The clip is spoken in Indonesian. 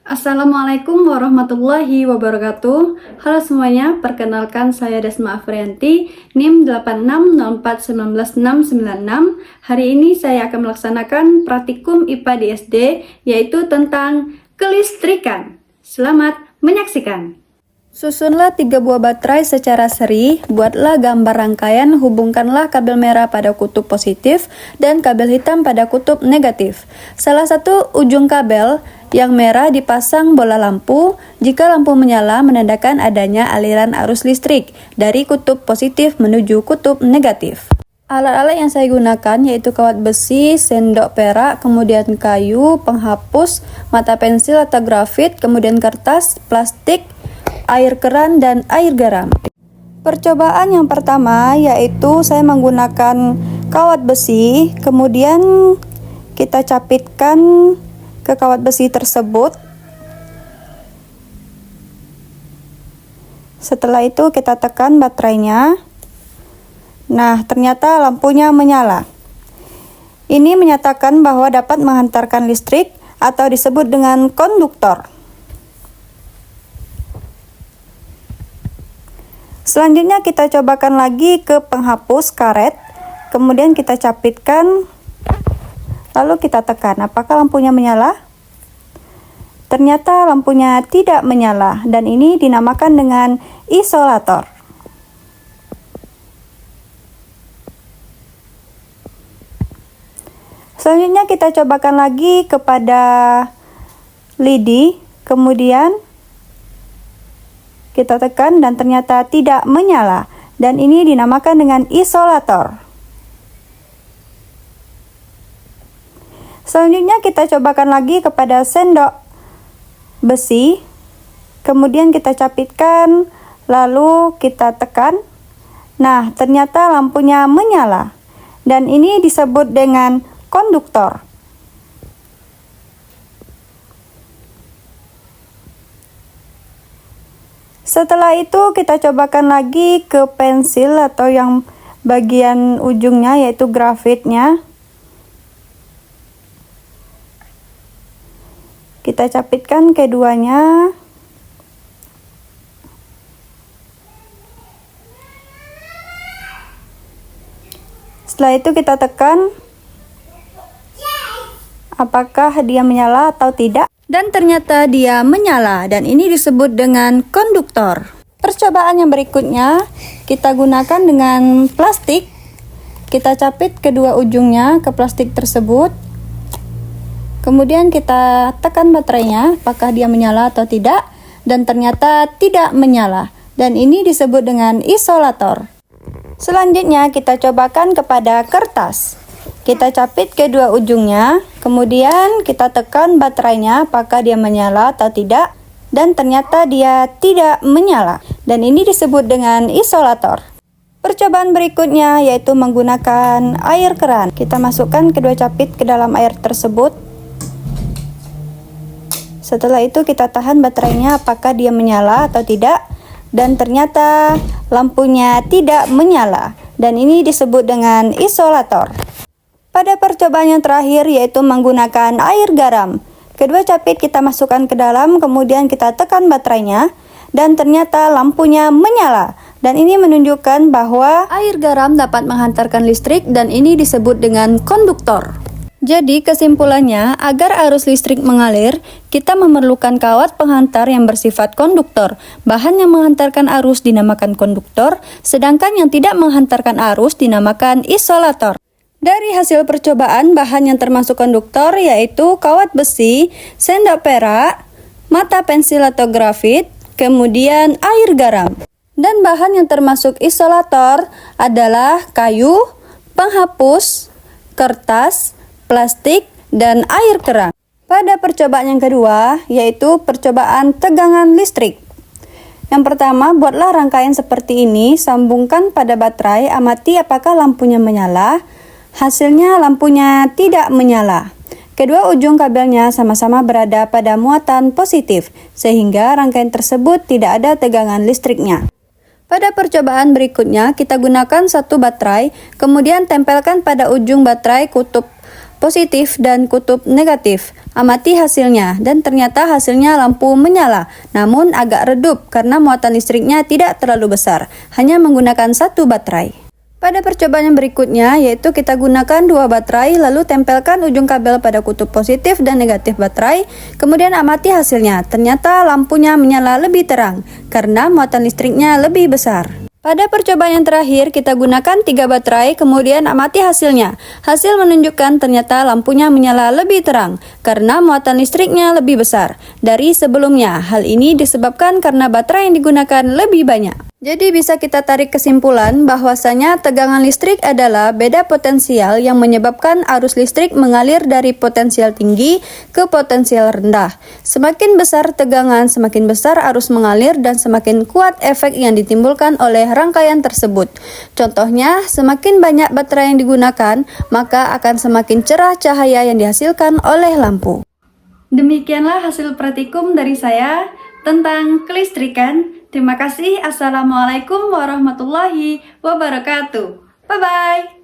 Assalamualaikum warahmatullahi wabarakatuh. Halo semuanya, perkenalkan saya Desma Afrianti, NIM 860419696. Hari ini saya akan melaksanakan praktikum IPA di SD, yaitu tentang kelistrikan. Selamat menyaksikan. Susunlah 3 buah baterai secara seri, buatlah gambar rangkaian, hubungkanlah kabel merah pada kutub positif dan kabel hitam pada kutub negatif. Salah satu ujung kabel yang merah dipasang bola lampu. Jika lampu menyala, menandakan adanya aliran arus listrik dari kutub positif menuju kutub negatif. Alat-alat yang saya gunakan yaitu kawat besi, sendok perak, kemudian kayu, penghapus, mata pensil atau grafit, kemudian kertas, plastik, air keran, dan air garam. Percobaan yang pertama yaitu saya menggunakan kawat besi, kemudian kita capitkan ke kawat besi tersebut. Setelah itu kita tekan baterainya. Nah, ternyata lampunya menyala. Ini menyatakan bahwa dapat menghantarkan listrik atau disebut dengan konduktor. Selanjutnya kita cobakan lagi ke penghapus karet, kemudian kita capitkan, lalu kita tekan. Apakah lampunya menyala? Ternyata lampunya tidak menyala, dan ini dinamakan dengan isolator. Selanjutnya kita cobakan lagi kepada lidi, kemudian kita tekan dan ternyata tidak menyala, dan ini dinamakan dengan isolator. Selanjutnya kita cobakan lagi kepada sendok besi, kemudian kita capitkan, lalu kita tekan. Nah, ternyata lampunya menyala, dan ini disebut dengan konduktor. Setelah itu kita cobakan lagi ke pensil atau yang bagian ujungnya yaitu grafitnya. Kita capitkan keduanya. Setelah itu kita tekan apakah dia menyala atau tidak. Dan ternyata dia menyala, dan ini disebut dengan konduktor. Percobaan yang berikutnya kita gunakan dengan plastik. Kita capit kedua ujungnya ke plastik tersebut. Kemudian kita tekan baterainya, apakah dia menyala atau tidak. Dan ternyata tidak menyala, dan ini disebut dengan isolator. Selanjutnya kita cobakan kepada kertas. Kita capit kedua ujungnya, kemudian kita tekan baterainya apakah dia menyala atau tidak, dan ternyata dia tidak menyala, dan ini disebut dengan isolator. Percobaan berikutnya yaitu menggunakan air keran. Kita masukkan kedua capit ke dalam air tersebut. Setelah itu kita tahan baterainya apakah dia menyala atau tidak, dan ternyata lampunya tidak menyala, dan ini disebut dengan isolator. Pada percobaan yang terakhir yaitu menggunakan air garam. Kedua capit kita masukkan ke dalam, kemudian kita tekan baterainya, dan ternyata lampunya menyala. Dan ini menunjukkan bahwa air garam dapat menghantarkan listrik, dan ini disebut dengan konduktor. Jadi kesimpulannya, agar arus listrik mengalir, kita memerlukan kawat penghantar yang bersifat konduktor. Bahan yang menghantarkan arus dinamakan konduktor, sedangkan yang tidak menghantarkan arus dinamakan isolator. Dari hasil percobaan, bahan yang termasuk konduktor yaitu kawat besi, sendok perak, mata pensil atau grafit, kemudian air garam. Dan bahan yang termasuk isolator adalah kayu, penghapus, kertas, plastik, dan air keran. Pada percobaan yang kedua yaitu percobaan tegangan listrik. Yang pertama, buatlah rangkaian seperti ini, sambungkan pada baterai, amati apakah lampunya menyala. Hasilnya lampunya tidak menyala. Kedua ujung kabelnya sama-sama berada pada muatan positif, sehingga rangkaian tersebut tidak ada tegangan listriknya. Pada percobaan berikutnya, kita gunakan satu baterai, kemudian tempelkan pada ujung baterai kutub positif dan kutub negatif. Amati hasilnya, dan ternyata hasilnya lampu menyala, namun agak redup karena muatan listriknya tidak terlalu besar, hanya menggunakan satu baterai. Pada percobaan yang berikutnya, yaitu kita gunakan dua baterai, lalu tempelkan ujung kabel pada kutub positif dan negatif baterai, kemudian amati hasilnya. Ternyata lampunya menyala lebih terang, karena muatan listriknya lebih besar. Pada percobaan yang terakhir, kita gunakan 3 baterai, kemudian amati hasilnya. Hasil menunjukkan ternyata lampunya menyala lebih terang, karena muatan listriknya lebih besar dari sebelumnya. Hal ini disebabkan karena baterai yang digunakan lebih banyak. Jadi bisa kita tarik kesimpulan bahwasanya tegangan listrik adalah beda potensial yang menyebabkan arus listrik mengalir dari potensial tinggi ke potensial rendah. Semakin besar tegangan, semakin besar arus mengalir dan semakin kuat efek yang ditimbulkan oleh rangkaian tersebut. Contohnya, semakin banyak baterai yang digunakan, maka akan semakin cerah cahaya yang dihasilkan oleh lampu. Demikianlah hasil praktikum dari saya tentang kelistrikan. Terima kasih. Assalamualaikum warahmatullahi wabarakatuh. Bye-bye.